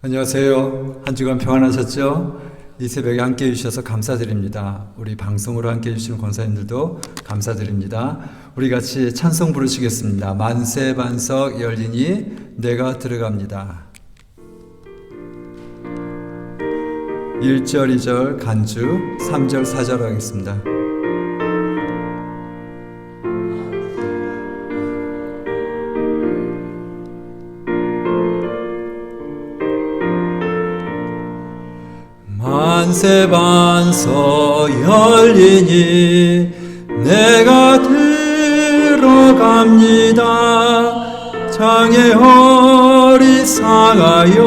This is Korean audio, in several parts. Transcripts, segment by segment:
안녕하세요. 한 주간 평안하셨죠? 이 새벽에 함께해 주셔서 감사드립니다. 우리 방송으로 함께해 주시는 권사님들도 감사드립니다. 우리 같이 찬송 부르시겠습니다. 만세 반석 열리니 내가 들어갑니다. 1절 2절 간주 3절 4절 하겠습니다. 만세 반석 열리니 내가 들어갑니다. 장애 어리사가여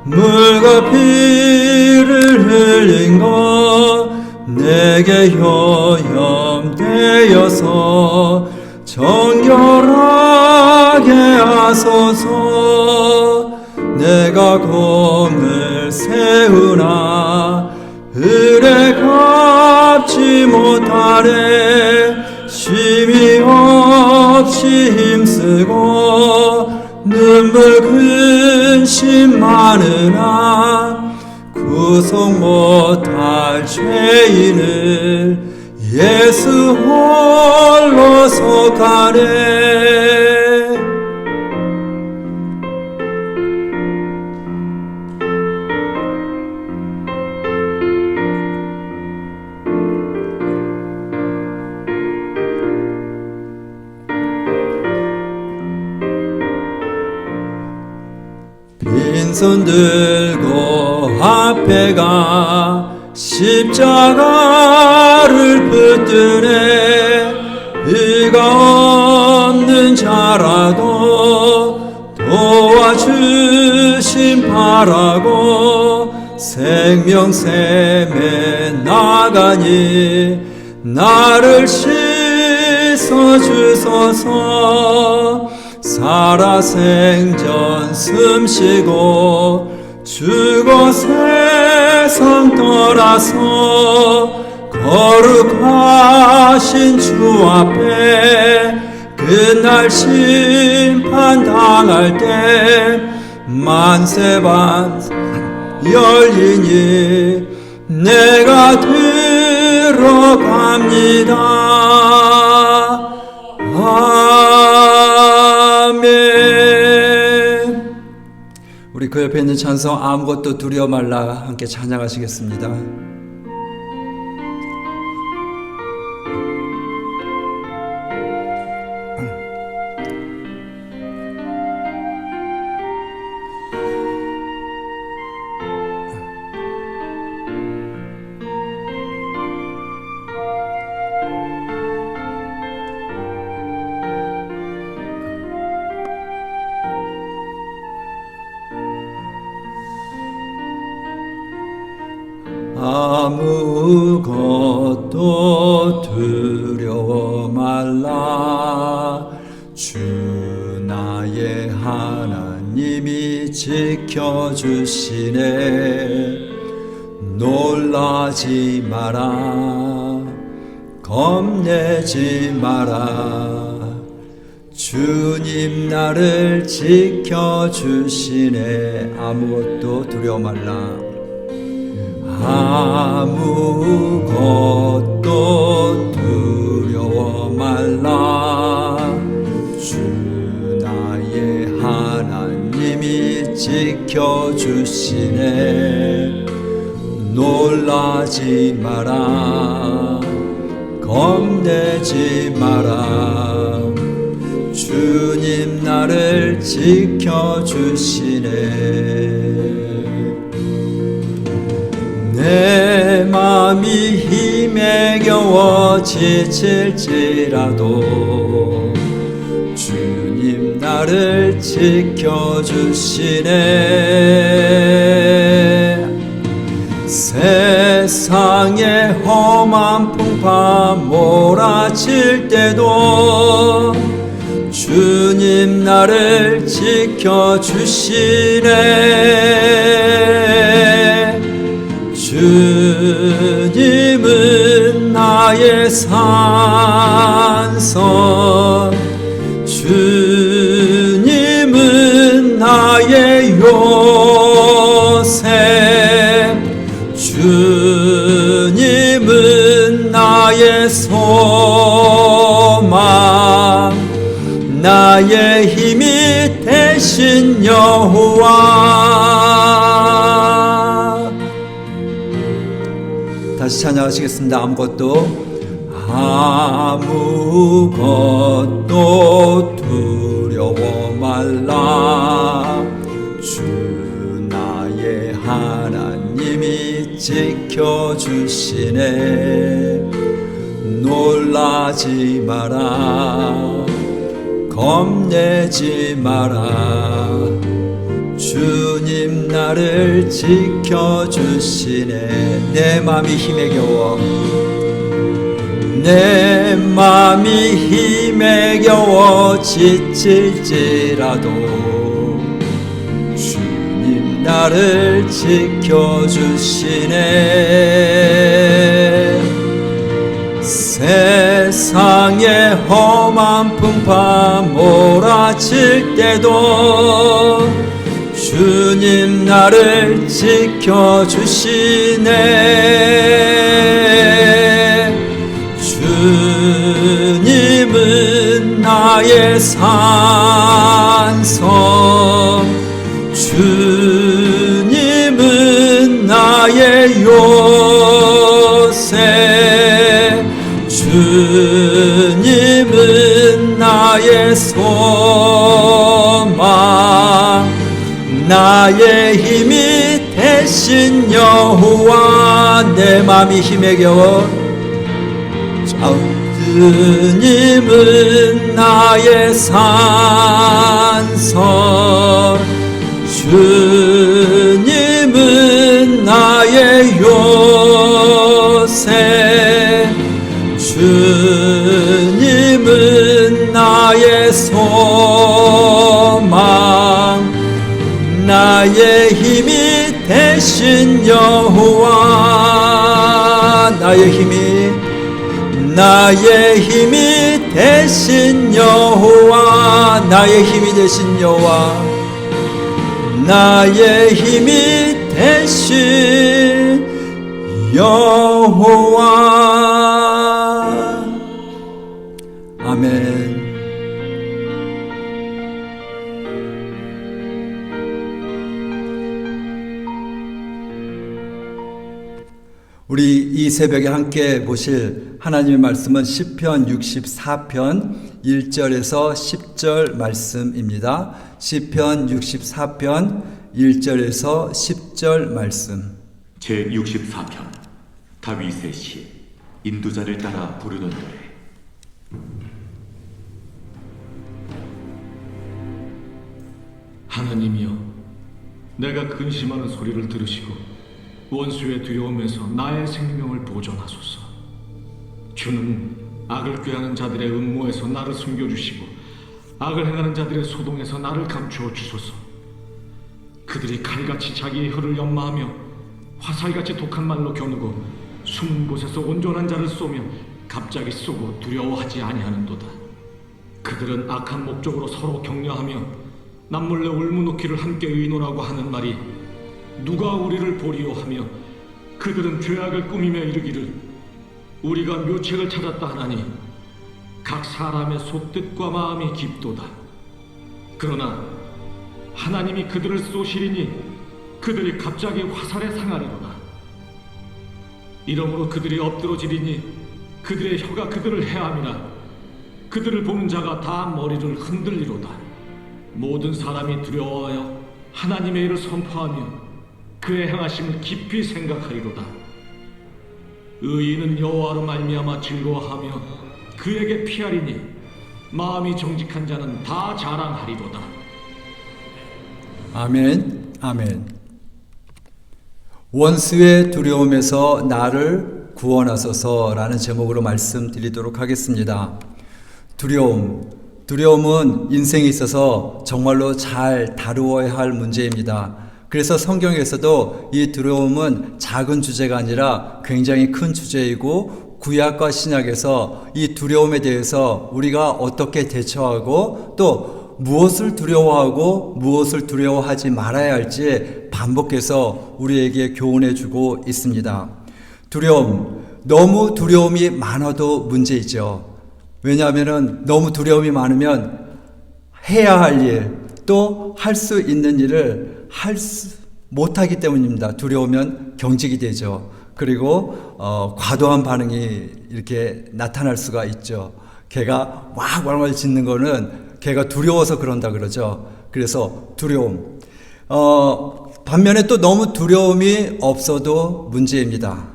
물과 피를 흘린 것 내게 효염되어서 정결하게 하소서. 내가 공을 세우나 을에 갚지 못하래. 쉼이 없이 힘쓰고 눈물 근심 많으나 구속 못할 죄인을 예수 홀로 속하네. 빈손 들고 앞에 가 십자가를 붙드네. 의가 없는 자라도 도와주심 바라고 생명샘에 나가니 나를 씻어주소서. 살아생전 숨쉬고 죽어 세상 떠나서 거룩하신 주 앞에 그날 심판 당할 때 만세반 열리니 내가 들어갑니다. 아멘. 우리 그 옆에 있는 찬송 아무것도 두려워 말라 함께 찬양하시겠습니다. 아무것도 두려워 말라. 주 나의 하나님이 지켜주시네. 놀라지 마라. 겁내지 마라. 주님 나를 지켜주시네. 아무것도 두려워 말라. 아무것도 두려워 말라. 주 나의 하나님이 지켜주시네. 놀라지 마라. 겁내지 마라. 주님 나를 지켜주시네. 내 맘이 힘에 겨워 지칠지라도 주님 나를 지켜주시네. 세상의 험한 풍파 몰아칠 때도 주님 나를 지켜주시네. 주님은 나의 산성, 주님은 나의 용, 나의 힘이 되신 여호와. 다시 찬양하시겠습니다. 아무것도 두려워 말라. 주 나의 하나님이 지켜주시네. 놀라지 마라, 겁내지 마라. 주님 나를 지켜주시네. 내 맘이 힘에 겨워, 내 맘이 힘에 겨워 지칠지라도 주님 나를 지켜주시네. 세상의 험한 풍파 몰아칠 때도 주님 나를 지켜주시네. 주님은 나의 산성, 주님은 나의 요새, 주님은 나의 소망, 나의 힘이 되신 여호와. 내 맘이 힘에 겨워, 주님은 나의 산성, 주님은 나의 요새, 주님은 나의 소망, 나의 힘이 되신 여호와. 나의 힘이 되신 여호와. 나의 힘이 되신 여호와. 나의 힘이 되신 여호와. 아멘. 우리 이 새벽에 함께 보실 하나님의 말씀은 시편 64편 1절에서 10절 말씀입니다. 시편 64편 1절에서 10절 말씀. 제64편 다윗의 시. 인도자를 따라 부르는 노래. 하나님이여, 내가 근심하는 소리를 들으시고 원수의 두려움에서 나의 생명을 보존하소서. 주는 악을 꾀하는 자들의 음모에서 나를 숨겨주시고 악을 행하는 자들의 소동에서 나를 감추어 주소서. 그들이 칼같이 자기의 혀를 연마하며 화살같이 독한 말로 겨누고 숨은 곳에서 온전한 자를 쏘며 갑자기 쏘고 두려워하지 아니하는도다. 그들은 악한 목적으로 서로 격려하며 남몰래 울무놓기를 함께 의논하고 하는 말이 누가 우리를 보리요 하며 그들은 죄악을 꾸미며 이르기를 우리가 묘책을 찾았다 하나니 각 사람의 속뜻과 마음이 깊도다. 그러나 하나님이 그들을 쏘시리니 그들이 갑자기 화살에 상하리로다. 이러므로 그들이 엎드러지리니 그들의 혀가 그들을 해함이라. 그들을 보는 자가 다 머리를 흔들리로다. 모든 사람이 두려워하여 하나님의 일을 선포하며 그의 행하심을 깊이 생각하리로다. 의인은 여호와로 말미암아 즐거워하며 그에게 피하리니 마음이 정직한 자는 다 자랑하리로다. 아멘. 아멘. 원수의 두려움에서 나를 구원하소서라는 제목으로 말씀드리도록 하겠습니다. 두려움은 인생에 있어서 정말로 잘 다루어야 할 문제입니다. 그래서 성경에서도 이 두려움은 작은 주제가 아니라 굉장히 큰 주제이고 구약과 신약에서 이 두려움에 대해서 우리가 어떻게 대처하고 또 무엇을 두려워하고 무엇을 두려워하지 말아야 할지 반복해서 우리에게 교훈해 주고 있습니다. 너무 두려움이 많아도 문제이죠. 왜냐하면 너무 두려움이 많으면 해야 할 일, 또 할 수 있는 일을 못하기 때문입니다. 두려우면 경직이 되죠. 그리고 과도한 반응이 이렇게 나타날 수가 있죠. 개가 왕왕 짖는 거는 개가 두려워서 그런다 그러죠. 그래서 두려움. 반면에 또 너무 두려움이 없어도 문제입니다.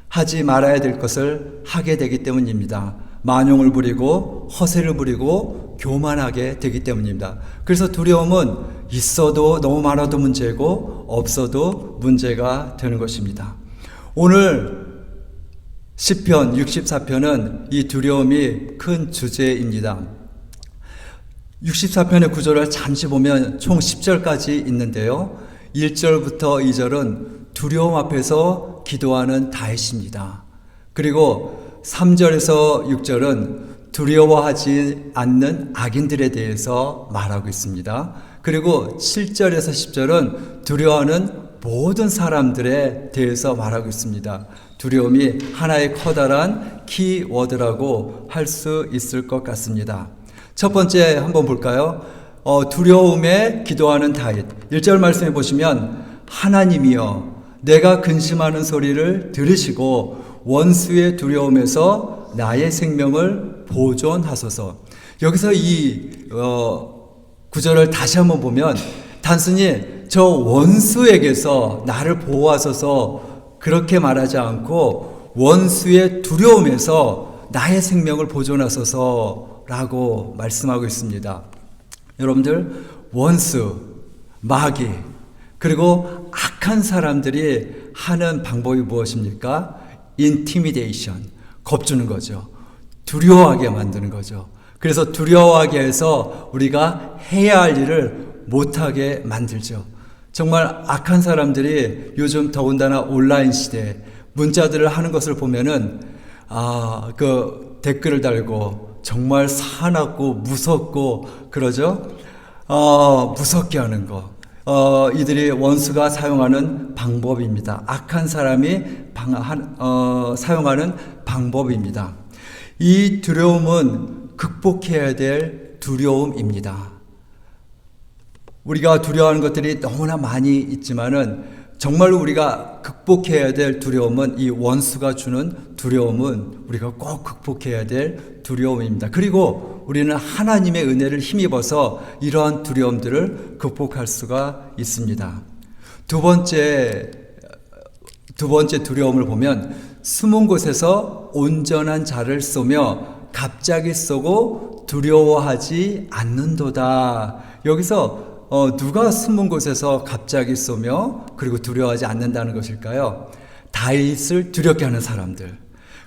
하지 말아야 될 것을 하게 되기 때문입니다. 만용을 부리고 허세를 부리고 교만하게 되기 때문입니다. 그래서 두려움은 있어도 너무 많아도 문제고 없어도 문제가 되는 것입니다. 오늘 시편 64편은 이 두려움이 큰 주제입니다. 64편의 구절을 잠시 보면 총 10절까지 있는데요. 1절부터 2절은 두려움 앞에서 기도하는 다윗입니다. 그리고 3절에서 6절은 두려워하지 않는 악인들에 대해서 말하고 있습니다. 그리고 7절에서 10절은 두려워하는 모든 사람들에 대해서 말하고 있습니다. 두려움이 하나의 커다란 키워드라고 할 수 있을 것 같습니다. 첫 번째 한번 볼까요? 두려움에 기도하는 다윗. 1절 말씀해 보시면 하나님이여 내가 근심하는 소리를 들으시고 원수의 두려움에서 나의 생명을 보존하소서. 여기서 이 구절을 다시 한번 보면 단순히 저 원수에게서 나를 보호하소서 그렇게 말하지 않고 원수의 두려움에서 나의 생명을 보존하소서라고 말씀하고 있습니다. 여러분들 원수, 마귀 그리고 악한 사람들이 하는 방법이 무엇입니까? 인티미데이션, 겁주는 거죠. 두려워하게 만드는 거죠. 그래서 두려워하게 해서 우리가 해야 할 일을 못하게 만들죠. 정말 악한 사람들이 요즘 더군다나 온라인 시대에 문자들을 하는 것을 보면은 그 댓글을 달고 정말 사납고 무섭고 그러죠. 무섭게 하는 거. 이들이 원수가 사용하는 방법입니다. 악한 사람이 사용하는 방법입니다. 이 두려움은 극복해야 될 두려움입니다. 우리가 두려워하는 것들이 너무나 많이 있지만은 정말로 우리가 극복해야 될 두려움은 이 원수가 주는 두려움은 우리가 꼭 극복해야 될 두려움입니다. 그리고 우리는 하나님의 은혜를 힘입어서 이러한 두려움들을 극복할 수가 있습니다. 두 번째 두려움을 보면 숨은 곳에서 온전한 자를 쏘며 갑자기 쏘고 두려워하지 않는도다. 여기서 누가 숨은 곳에서 갑자기 쏘며 그리고 두려워하지 않는다는 것일까요? 다윗을 두렵게 하는 사람들.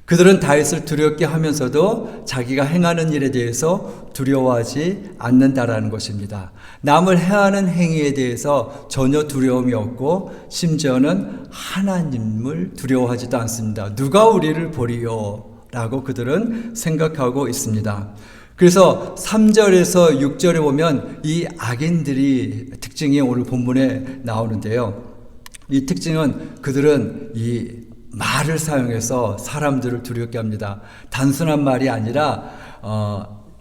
그들은 다윗을 두렵게 하면서도 자기가 행하는 일에 대해서 두려워하지 않는다라는 것입니다. 남을 해하는 행위에 대해서 전혀 두려움이 없고 심지어는 하나님을 두려워하지도 않습니다. 누가 우리를 보리요? 라고 그들은 생각하고 있습니다. 그래서 3절에서 6절에 보면 이 악인들이 특징이 오늘 본문에 나오는데요. 이 특징은 그들은 이 말을 사용해서 사람들을 두렵게 합니다. 단순한 말이 아니라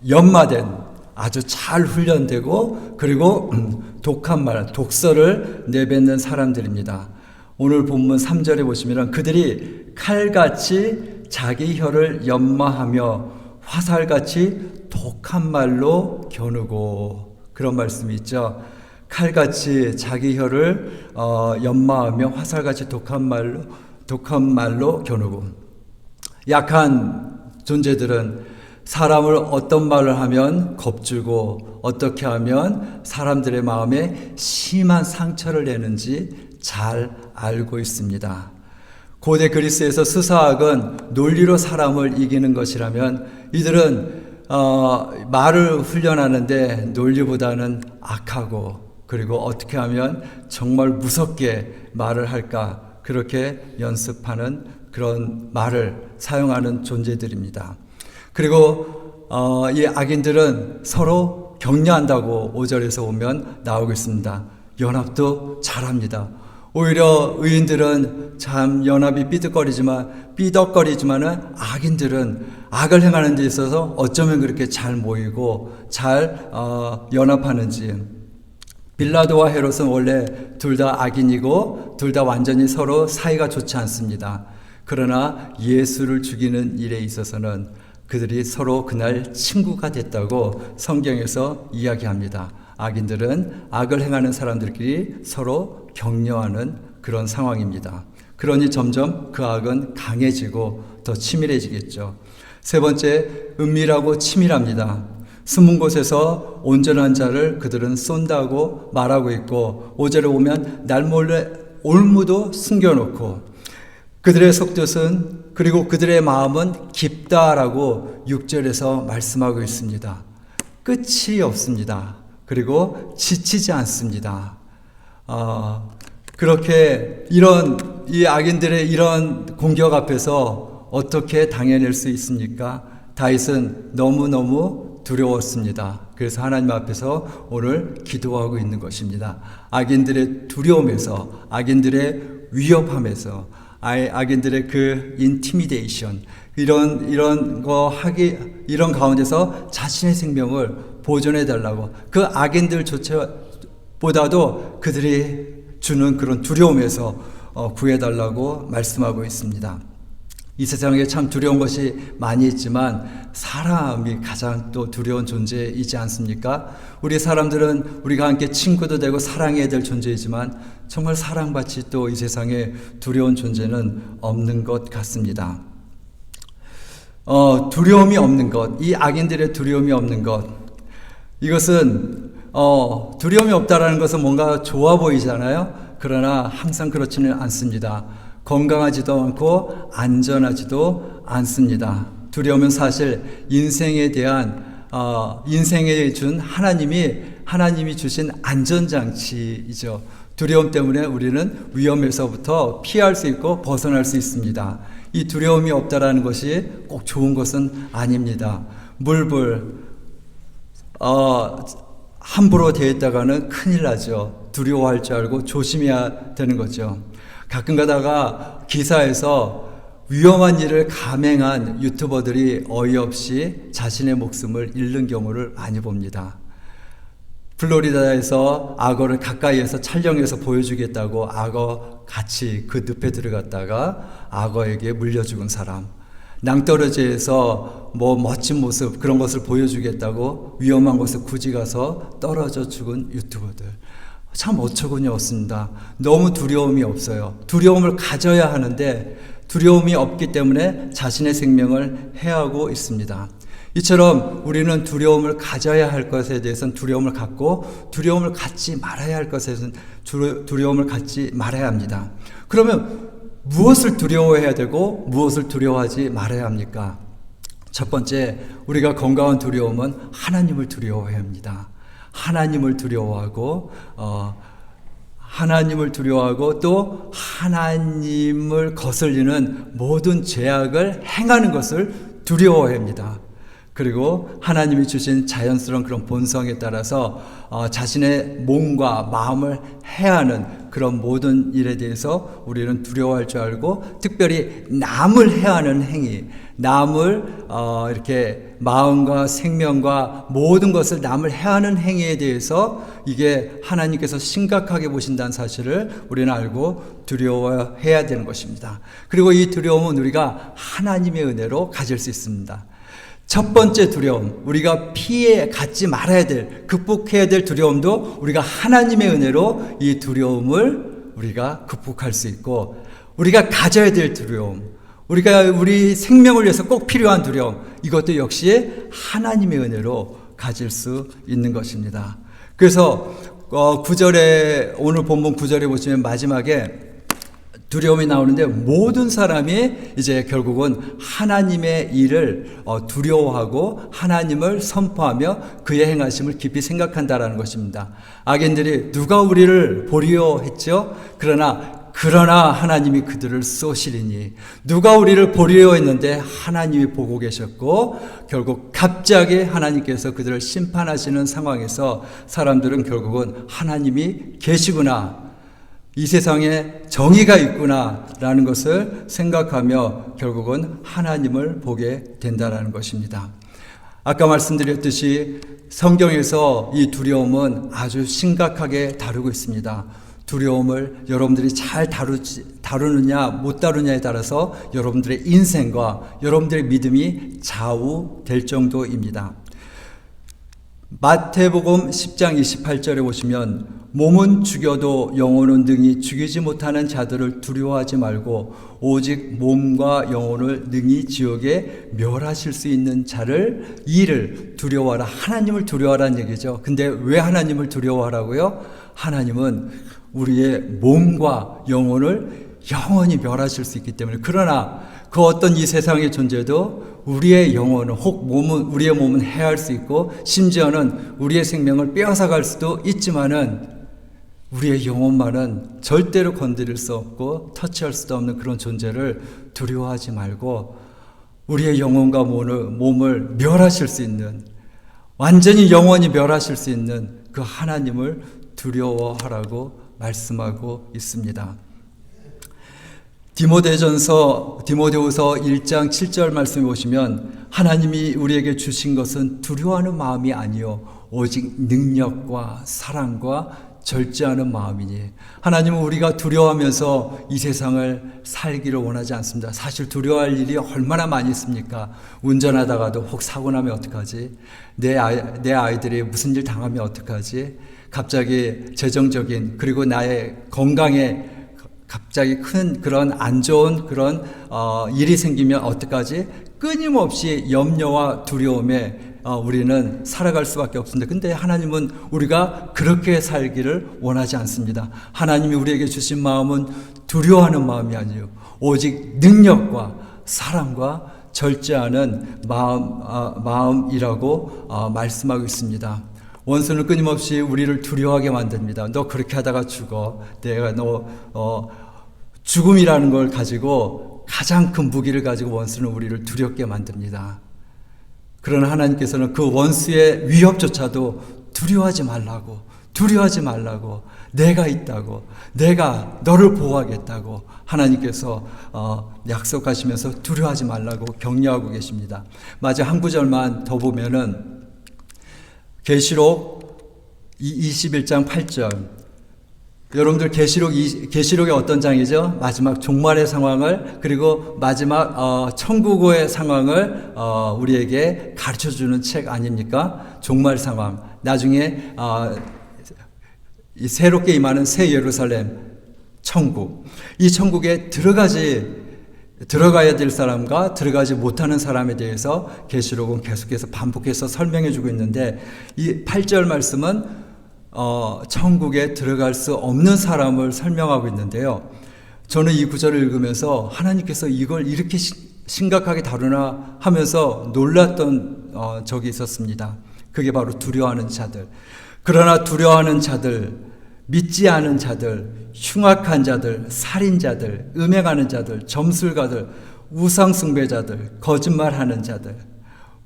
연마된 아주 잘 훈련되고 그리고 독한 말, 독설을 내뱉는 사람들입니다. 오늘 본문 3절에 보시면 그들이 칼같이 자기 혀를 연마하며 화살같이 독한 말로 겨누고 그런 말씀이 있죠. 칼같이 자기 혀를 연마하며 화살같이 독한 말로 겨누고 약한 존재들은 사람을 어떤 말을 하면 겁주고 어떻게 하면 사람들의 마음에 심한 상처를 내는지 잘 알고 있습니다. 고대 그리스에서 수사학은 논리로 사람을 이기는 것이라면 이들은 말을 훈련하는데 논리보다는 악하고 그리고 어떻게 하면 정말 무섭게 말을 할까 그렇게 연습하는 그런 말을 사용하는 존재들입니다. 그리고 이 악인들은 서로 격려한다고 5절에서 보면 나오고 있습니다. 연합도 잘합니다. 오히려 의인들은 참 연합이 삐덕거리지만은 악인들은 악을 행하는 데 있어서 어쩌면 그렇게 잘 모이고 잘 연합하는지. 빌라도와 헤롯은 원래 둘 다 악인이고 둘 다 완전히 서로 사이가 좋지 않습니다. 그러나 예수를 죽이는 일에 있어서는 그들이 서로 그날 친구가 됐다고 성경에서 이야기합니다. 악인들은 악을 행하는 사람들끼리 서로 격려하는 그런 상황입니다. 그러니 점점 그 악은 강해지고 더 치밀해지겠죠. 세 번째, 은밀하고 치밀합니다. 숨은 곳에서 온전한 자를 그들은 쏜다고 말하고 있고 5절에 보면 날 몰래 올무도 숨겨놓고 그들의 속뜻은 그리고 그들의 마음은 깊다라고 6절에서 말씀하고 있습니다. 끝이 없습니다. 그리고 지치지 않습니다. 그렇게 이 악인들의 이런 공격 앞에서 어떻게 당해낼 수 있습니까? 다윗은 너무너무 두려웠습니다. 그래서 하나님 앞에서 오늘 기도하고 있는 것입니다. 악인들의 두려움에서, 악인들의 위협함에서, 악인들의 그 인티미데이션, 이런 가운데서 자신의 생명을 보존해 달라고, 그 악인들보다도 그들이 주는 그런 두려움에서 구해 달라고 말씀하고 있습니다. 이 세상에 참 두려운 것이 많이 있지만 사람이 가장 또 두려운 존재이지 않습니까? 우리 사람들은 우리가 함께 친구도 되고 사랑해야 될 존재이지만 정말 사랑받지 또 이 세상에 두려운 존재는 없는 것 같습니다. 두려움이 없는 것, 이 악인들의 두려움이 없는 것, 이것은 두려움이 없다라는 것은 뭔가 좋아 보이잖아요. 그러나 항상 그렇지는 않습니다. 건강하지도 않고 안전하지도 않습니다. 두려움은 사실 인생에 준 하나님이 주신 안전장치이죠. 두려움 때문에 우리는 위험에서부터 피할 수 있고 벗어날 수 있습니다. 이 두려움이 없다라는 것이 꼭 좋은 것은 아닙니다. 함부로 대했다가는 큰일 나죠. 두려워할 줄 알고 조심해야 되는 거죠. 가끔 가다가 기사에서 위험한 일을 감행한 유튜버들이 어이없이 자신의 목숨을 잃는 경우를 많이 봅니다. 플로리다에서 악어를 가까이에서 촬영해서 보여주겠다고 악어 같이 그 늪에 들어갔다가 악어에게 물려 죽은 사람, 낭떠러지에서 멋진 모습 그런 것을 보여주겠다고 위험한 곳에 굳이 가서 떨어져 죽은 유튜버들, 참 어처구니 없습니다. 너무 두려움이 없어요. 두려움을 가져야 하는데 두려움이 없기 때문에 자신의 생명을 해하고 있습니다. 이처럼 우리는 두려움을 가져야 할 것에 대해서는 두려움을 갖고 두려움을 갖지 말아야 할 것에서는 두려움을 갖지 말아야 합니다. 그러면 무엇을 두려워해야 되고 무엇을 두려워하지 말아야 합니까? 첫 번째, 우리가 건강한 두려움은 하나님을 두려워해야 합니다. 하나님을 두려워하고 또 하나님을 거슬리는 모든 죄악을 행하는 것을 두려워해야 합니다. 그리고 하나님이 주신 자연스러운 그런 본성에 따라서 자신의 몸과 마음을 해하는 그런 모든 일에 대해서 우리는 두려워할 줄 알고, 특별히 남을 해하는 행위, 남을 이렇게 마음과 생명과 모든 것을 남을 해하는 행위에 대해서 이게 하나님께서 심각하게 보신다는 사실을 우리는 알고 두려워해야 되는 것입니다. 그리고 이 두려움은 우리가 하나님의 은혜로 가질 수 있습니다. 첫 번째 두려움, 우리가 갖지 말아야 될, 극복해야 될 두려움도 우리가 하나님의 은혜로 이 두려움을 우리가 극복할 수 있고, 우리가 가져야 될 두려움, 우리 생명을 위해서 꼭 필요한 두려움, 이것도 역시 하나님의 은혜로 가질 수 있는 것입니다. 그래서 9절에, 오늘 본문 9절에 보시면 마지막에 두려움이 나오는데, 모든 사람이 이제 결국은 하나님의 일을 두려워하고 하나님을 선포하며 그의 행하심을 깊이 생각한다라는 것입니다. 악인들이 누가 우리를 보리오 했죠? 그러나 하나님이 그들을 쏘시리니, 누가 우리를 보리오 했는데 하나님이 보고 계셨고, 결국 갑자기 하나님께서 그들을 심판하시는 상황에서 사람들은 결국은 하나님이 계시구나, 이 세상에 정의가 있구나라는 것을 생각하며 결국은 하나님을 보게 된다는 것입니다. 아까 말씀드렸듯이 성경에서 이 두려움은 아주 심각하게 다루고 있습니다. 두려움을 여러분들이 잘 다루느냐 못 다루냐에 따라서 여러분들의 인생과 여러분들의 믿음이 좌우될 정도입니다. 마태복음 10장 28절에 보시면 몸은 죽여도 영혼은 능히 죽이지 못하는 자들을 두려워하지 말고 오직 몸과 영혼을 능히 지옥에 멸하실 수 있는 자를 이를 두려워하라. 하나님을 두려워하라는 얘기죠. 근데 왜 하나님을 두려워하라고요? 하나님은 우리의 몸과 영혼을 영원히 멸하실 수 있기 때문에. 그러나 그 어떤 이 세상의 존재도 우리의 영혼은 우리의 몸은 해할 수 있고 심지어는 우리의 생명을 빼앗아갈 수도 있지만은 우리의 영혼만은 절대로 건드릴 수 없고 터치할 수도 없는 그런 존재를 두려워하지 말고 우리의 영혼과 몸을 멸하실 수 있는, 완전히 영원히 멸하실 수 있는 그 하나님을 두려워하라고 말씀하고 있습니다. 디모데후서 1장 7절 말씀해 보시면 하나님이 우리에게 주신 것은 두려워하는 마음이 아니요 오직 능력과 사랑과 절제하는 마음이니. 하나님은 우리가 두려워하면서 이 세상을 살기를 원하지 않습니다. 사실 두려워할 일이 얼마나 많이 있습니까? 운전하다가도 혹 사고 나면 어떡하지? 내 아이들이 무슨 일 당하면 어떡하지? 갑자기 재정적인 그리고 나의 건강에 갑자기 큰 그런 안 좋은 그런 일이 생기면 어떡하지? 끊임없이 염려와 두려움에 우리는 살아갈 수밖에 없습니다. 근데 하나님은 우리가 그렇게 살기를 원하지 않습니다. 하나님이 우리에게 주신 마음은 두려워하는 마음이 아니에요. 오직 능력과 사랑과 절제하는 마음이라고 말씀하고 있습니다. 원수는 끊임없이 우리를 두려워하게 만듭니다. 너 그렇게 하다가 죽어. 내가 죽음이라는 걸 가지고 가장 큰 무기를 가지고 원수는 우리를 두렵게 만듭니다. 그러나 하나님께서는 그 원수의 위협조차도 두려워하지 말라고 내가 있다고, 내가 너를 보호하겠다고 하나님께서 약속하시면서 두려워하지 말라고 격려하고 계십니다. 마저 한 구절만 더 보면은 계시록 21장 8절. 여러분들 계시록이 어떤 장이죠? 마지막 종말의 상황을, 그리고 마지막 천국의 상황을 우리에게 가르쳐주는 책 아닙니까? 종말 상황. 나중에 새롭게 임하는 새 예루살렘 천국. 이 천국에 들어가야 될 사람과 들어가지 못하는 사람에 대해서 계시록은 계속해서 반복해서 설명해 주고 있는데, 이 8절 말씀은 천국에 들어갈 수 없는 사람을 설명하고 있는데요. 저는 이 구절을 읽으면서 하나님께서 이걸 이렇게 심각하게 다루나 하면서 놀랐던 적이 있었습니다. 그게 바로 두려워하는 자들. 그러나 두려워하는 자들, 믿지 않은 자들, 흉악한 자들, 살인자들, 음행하는 자들, 점술가들, 우상숭배자들, 거짓말하는 자들,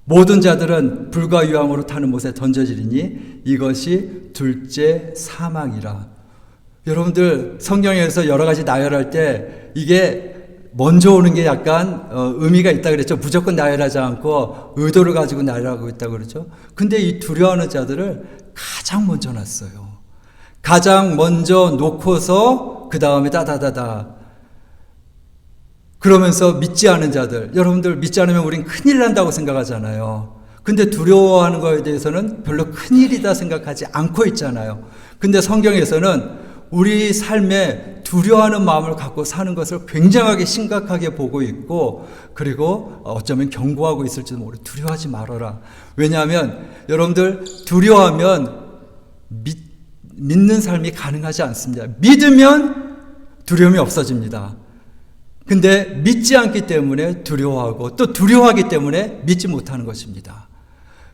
모든 자들은 불과 유황으로 타는 못에 던져지리니 이것이 둘째 사망이라. 여러분들 성경에서 여러 가지 나열할 때 이게 먼저 오는 게 약간 의미가 있다 그랬죠. 무조건 나열하지 않고 의도를 가지고 나열하고 있다고 그러죠. 근데 이 두려워하는 자들을 가장 먼저 놨어요. 가장 먼저 놓고서 그 다음에 따다다다. 그러면서 믿지 않은 자들, 여러분들 믿지 않으면 우린 큰일 난다고 생각하잖아요. 근데 두려워하는 거에 대해서는 별로 큰일이다 생각하지 않고 있잖아요. 근데 성경에서는 우리 삶에 두려워하는 마음을 갖고 사는 것을 굉장하게 심각하게 보고 있고, 그리고 어쩌면 경고하고 있을지도 모르고 두려워하지 말아라. 왜냐하면 여러분들 두려워하면 믿는 삶이 가능하지 않습니다. 믿으면 두려움이 없어집니다. 근데 믿지 않기 때문에 두려워하고, 또 두려워하기 때문에 믿지 못하는 것입니다.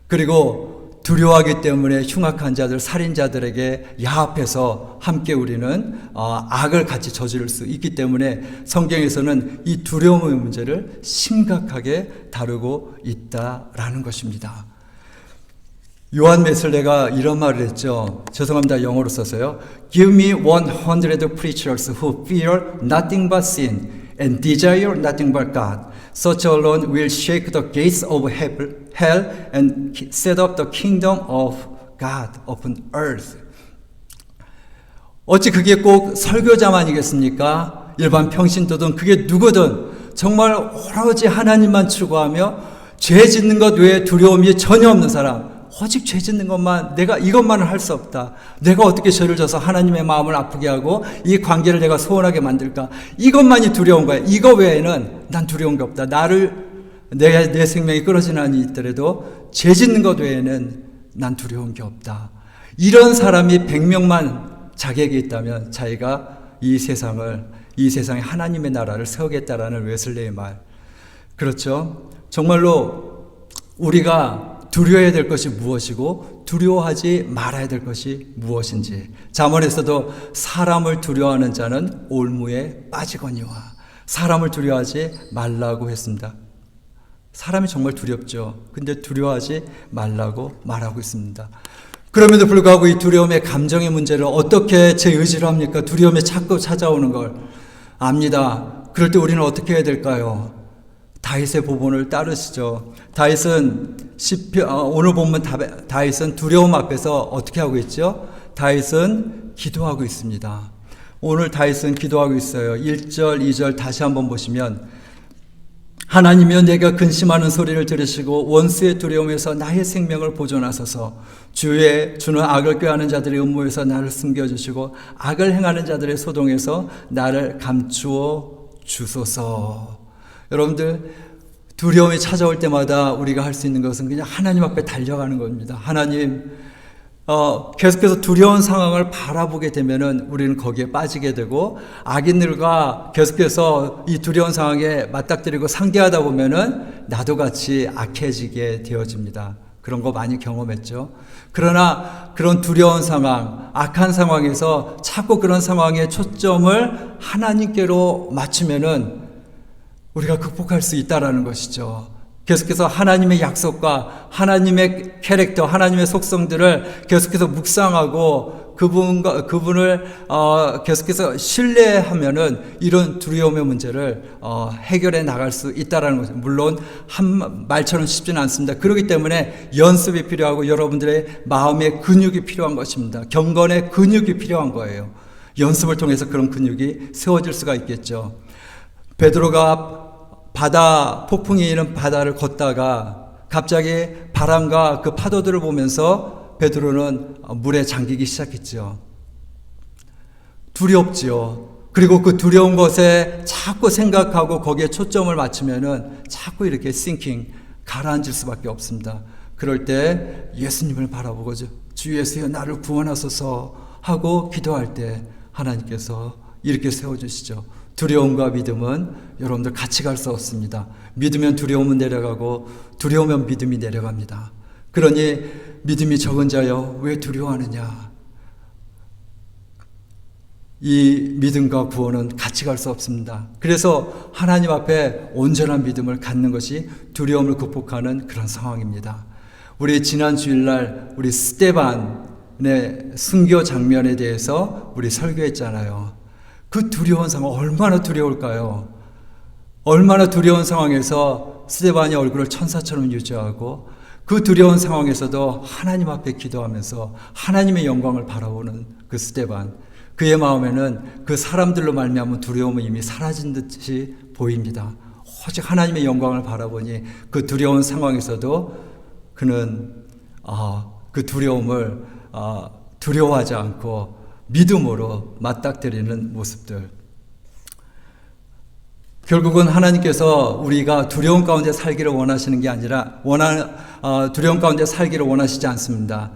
그리고 두려워하기 때문에 흉악한 자들, 살인자들에게 야합해서 함께 우리는 악을 같이 저지를 수 있기 때문에 성경에서는 이 두려움의 문제를 심각하게 다루고 있다라는 것입니다. 요한 웨슬레가 이런 말을 했죠. 죄송합니다. 영어로 써서요. Give me 100 preachers who fear nothing but sin and desire nothing but God. Such alone will shake the gates of hell and set up the kingdom of God upon earth. 어찌 그게 꼭 설교자만이겠습니까? 일반 평신도든 그게 누구든 정말 오로지 하나님만 추구하며 죄 짓는 것 외에 두려움이 전혀 없는 사람, 오직 죄 짓는 것만, 내가 이것만은 할 수 없다. 내가 어떻게 죄를 져서 하나님의 마음을 아프게 하고 이 관계를 내가 소원하게 만들까? 이것만이 두려운 거야. 이거 외에는 난 두려운 게 없다. 내 생명이 끊어지는 한이 있더라도 죄 짓는 것 외에는 난 두려운 게 없다. 이런 사람이 100명만 자기에게 있다면 자기가 이 세상에 하나님의 나라를 세우겠다라는 웨슬레의 말. 그렇죠? 정말로 우리가 두려워해야 될 것이 무엇이고 두려워하지 말아야 될 것이 무엇인지. 잠언에서도 사람을 두려워하는 자는 올무에 빠지거니와 사람을 두려워하지 말라고 했습니다. 사람이 정말 두렵죠. 근데 두려워하지 말라고 말하고 있습니다. 그럼에도 불구하고 이 두려움의 감정의 문제를 어떻게 제 의지로 합니까? 두려움이 자꾸 찾아오는 걸 압니다. 그럴 때 우리는 어떻게 해야 될까요? 다윗의 보본을 따르시죠. 다윗은 오늘 보면 다윗은 두려움 앞에서 어떻게 하고 있죠? 다윗은 기도하고 있습니다. 오늘 다윗은 기도하고 있어요. 1절, 2절 다시 한번 보시면 하나님이여 내가 근심하는 소리를 들으시고 원수의 두려움에서 나의 생명을 보존하소서. 주는 악을 꾀하는 자들의 음모에서 나를 숨겨주시고 악을 행하는 자들의 소동에서 나를 감추어 주소서. 여러분들 두려움이 찾아올 때마다 우리가 할 수 있는 것은 그냥 하나님 앞에 달려가는 겁니다. 하나님, 계속해서 두려운 상황을 바라보게 되면은 우리는 거기에 빠지게 되고 악인들과 계속해서 이 두려운 상황에 맞닥뜨리고 상대하다 보면은 나도 같이 악해지게 되어집니다. 그런 거 많이 경험했죠. 그러나 그런 두려운 상황, 악한 상황에서 자꾸 그런 상황에 초점을 하나님께로 맞추면은 우리가 극복할 수 있다라는 것이죠. 계속해서 하나님의 약속과 하나님의 캐릭터, 하나님의 속성들을 계속해서 묵상하고 그분을 계속해서 신뢰하면은 이런 두려움의 문제를 해결해 나갈 수 있다라는 거죠. 물론 한 말처럼 쉽지는 않습니다. 그렇기 때문에 연습이 필요하고 여러분들의 마음의 근육이 필요한 것입니다. 경건의 근육이 필요한 거예요. 연습을 통해서 그런 근육이 세워질 수가 있겠죠. 베드로가 폭풍이 있는 바다를 걷다가 갑자기 바람과 그 파도들을 보면서 베드로는 물에 잠기기 시작했죠. 두렵지요. 그리고 그 두려운 것에 자꾸 생각하고 거기에 초점을 맞추면은 자꾸 이렇게 가라앉을 수밖에 없습니다. 그럴 때 예수님을 바라보고 주 예수여 나를 구원하소서 하고 기도할 때 하나님께서 이렇게 세워주시죠. 두려움과 믿음은 여러분들 같이 갈 수 없습니다. 믿으면 두려움은 내려가고 두려우면 믿음이 내려갑니다. 그러니 믿음이 적은 자여 왜 두려워하느냐. 이 믿음과 구원은 같이 갈 수 없습니다. 그래서 하나님 앞에 온전한 믿음을 갖는 것이 두려움을 극복하는 그런 상황입니다. 우리 지난 주일날 우리 스데반의 순교 장면에 대해서 우리 설교했잖아요. 그 두려운 상황 얼마나 두려울까요? 얼마나 두려운 상황에서 스데반이 얼굴을 천사처럼 유지하고 그 두려운 상황에서도 하나님 앞에 기도하면서 하나님의 영광을 바라보는 그 스데반, 그의 마음에는 그 사람들로 말미암은 두려움은 이미 사라진 듯이 보입니다. 오직 하나님의 영광을 바라보니 그 두려운 상황에서도 그는 그 두려움을 두려워하지 않고 믿음으로 맞닥뜨리는 모습들. 결국은 하나님께서 우리가 두려움 가운데 살기를 원하시는 게 아니라 두려움 가운데 살기를 원하시지 않습니다.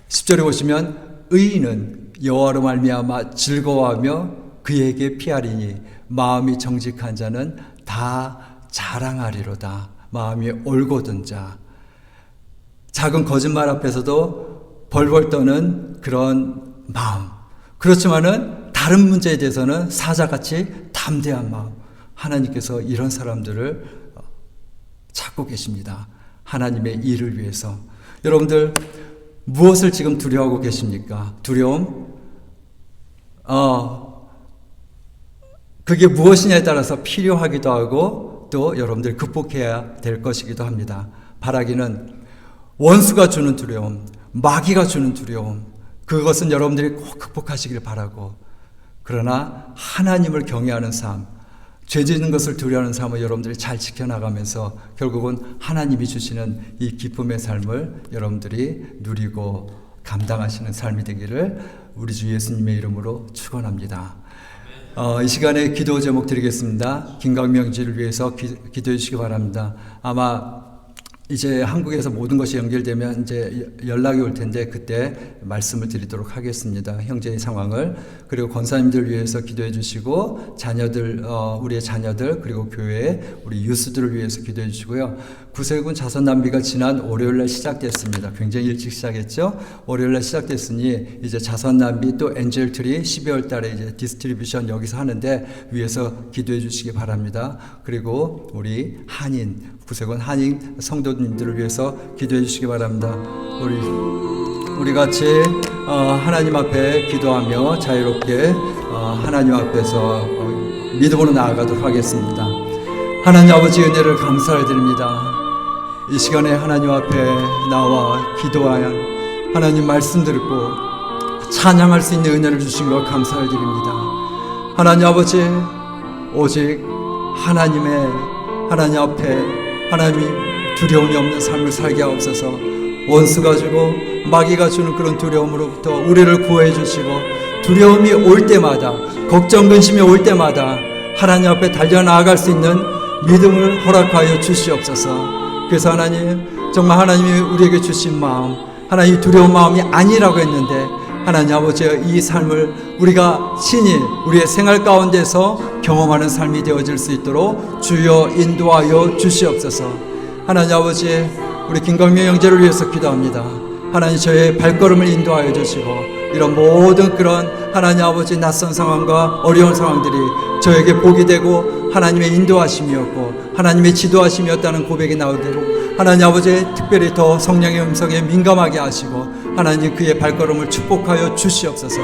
10절에 보시면 의인은 여호와로 말미암아 즐거워하며 그에게 피하리니 마음이 정직한 자는 다 자랑하리로다. 마음이 올곧은 자. 작은 거짓말 앞에서도 벌벌 떠는 그런 마음. 그렇지만은 다른 문제에 대해서는 사자같이 담대한 마음. 하나님께서 이런 사람들을 찾고 계십니다. 하나님의 일을 위해서. 여러분들 무엇을 지금 두려워하고 계십니까? 두려움? 그게 무엇이냐에 따라서 필요하기도 하고 또 여러분들이 극복해야 될 것이기도 합니다. 바라기는 원수가 주는 두려움, 마귀가 주는 두려움, 그것은 여러분들이 꼭 극복하시길 바라고, 그러나 하나님을 경외하는 삶, 죄 짓는 것을 두려워하는 삶을 여러분들이 잘 지켜나가면서 결국은 하나님이 주시는 이 기쁨의 삶을 여러분들이 누리고 감당하시는 삶이 되기를 우리 주 예수님의 이름으로 축원합니다. 이 시간에 기도 제목 드리겠습니다. 김강명지를 위해서 기도해 주시기 바랍니다. 아마 이제 한국에서 모든 것이 연결되면 이제 연락이 올 텐데 그때 말씀을 드리도록 하겠습니다. 형제의 상황을. 그리고 권사님들 위해서 기도해 주시고 자녀들, 우리의 자녀들 그리고 교회 우리 유스들을 위해서 기도해 주시고요. 구세군 자선 낭비가 지난 월요일날 시작됐습니다. 굉장히 일찍 시작했죠. 월요일날 시작됐으니 이제 자선 낭비 또 엔젤 트리 12월 달에 이제 디스트리뷰션 여기서 하는데 위해서 기도해 주시기 바랍니다. 그리고 우리 한인 구세군 한인 성도님들을 위해서 기도해 주시기 바랍니다. 우리 같이 하나님 앞에 기도하며 자유롭게 하나님 앞에서 믿음으로 나아가도록 하겠습니다. 하나님 아버지 은혜를 감사를 드립니다. 이 시간에 하나님 앞에 나와 기도하여 하나님 말씀 듣고 찬양할 수 있는 은혜를 주신 것 감사를 드립니다. 하나님 아버지 오직 하나님 앞에 하나님이 두려움이 없는 삶을 살게 하옵소서. 원수가 주고 마귀가 주는 그런 두려움으로부터 우리를 구해 주시고 두려움이 올 때마다 걱정 근심이 올 때마다 하나님 앞에 달려나아갈 수 있는 믿음을 허락하여 주시옵소서. 그래서 하나님 정말 하나님이 우리에게 주신 마음 하나님 두려운 마음이 아니라고 했는데 하나님 아버지의 이 삶을 우리가 친히 우리의 생활 가운데서 경험하는 삶이 되어질 수 있도록 주여 인도하여 주시옵소서. 하나님 아버지 우리 김광명 형제를 위해서 기도합니다. 하나님 저의 발걸음을 인도하여 주시고 이런 모든 그런 하나님 아버지 낯선 상황과 어려운 상황들이 저에게 복이 되고 하나님의 인도하심이었고 하나님의 지도하심이었다는 고백이 나오도록 하나님 아버지 특별히 더 성령의 음성에 민감하게 하시고 하나님 그의 발걸음을 축복하여 주시옵소서.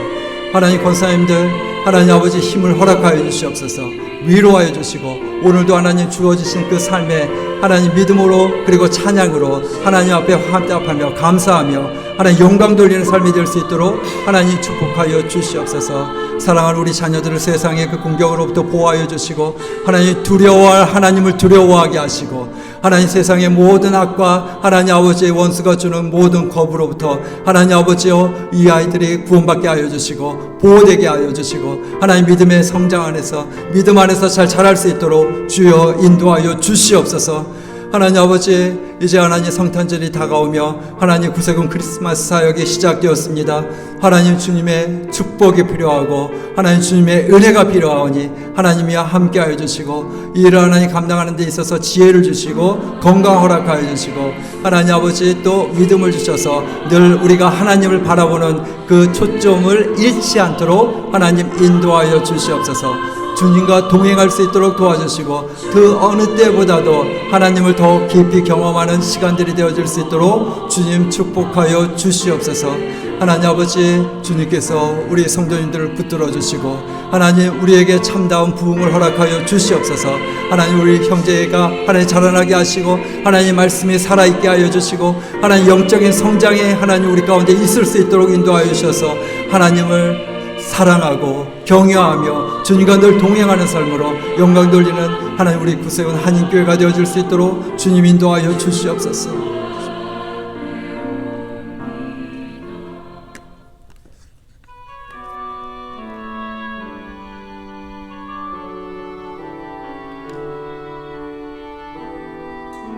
하나님 권사님들 하나님 아버지 힘을 허락하여 주시옵소서. 위로하여 주시고 오늘도 하나님 주어주신 그 삶에 하나님 믿음으로 그리고 찬양으로 하나님 앞에 화답하며 감사하며 하나님 영광 돌리는 삶이 될 수 있도록 하나님 축복하여 주시옵소서. 사랑하는 우리 자녀들을 세상의 그 공격으로부터 보호하여 주시고 하나님 두려워할 하나님을 두려워하게 하시고 하나님 세상의 모든 악과 하나님 아버지의 원수가 주는 모든 겁으로부터 하나님 아버지여 이 아이들이 구원받게 하여 주시고 보호되게 하여 주시고 하나님 믿음의 성장 안에서 믿음 안에서 잘 자랄 수 있도록 주여 인도하여 주시옵소서. 하나님 아버지 이제 하나님 성탄절이 다가오며 하나님 구세군 크리스마스 사역이 시작되었습니다. 하나님 주님의 축복이 필요하고 하나님 주님의 은혜가 필요하오니 하나님이 함께하여 주시고 이 일을 하나님 감당하는 데 있어서 지혜를 주시고 건강 허락하여 주시고 하나님 아버지 또 믿음을 주셔서 늘 우리가 하나님을 바라보는 그 초점을 잃지 않도록 하나님 인도하여 주시옵소서. 주님과 동행할 수 있도록 도와주시고 그 어느 때보다도 하나님을 더 깊이 경험하는 시간들이 되어질 수 있도록 주님 축복하여 주시옵소서. 하나님 아버지 주님께서 우리 성도님들을 붙들어 주시고 하나님 우리에게 참다운 부흥을 허락하여 주시옵소서. 하나님 우리 형제가 하나님 자라나게 하시고 하나님 말씀이 살아있게 하여 주시고 하나님 영적인 성장에 하나님 우리 가운데 있을 수 있도록 인도하여 주셔서 하나님을 사랑하고 경외하며 주님과 늘 동행하는 삶으로 영광 돌리는 하나님 우리 구세군 한인교회가 되어질 수 있도록 주님 인도하여 주시옵소서.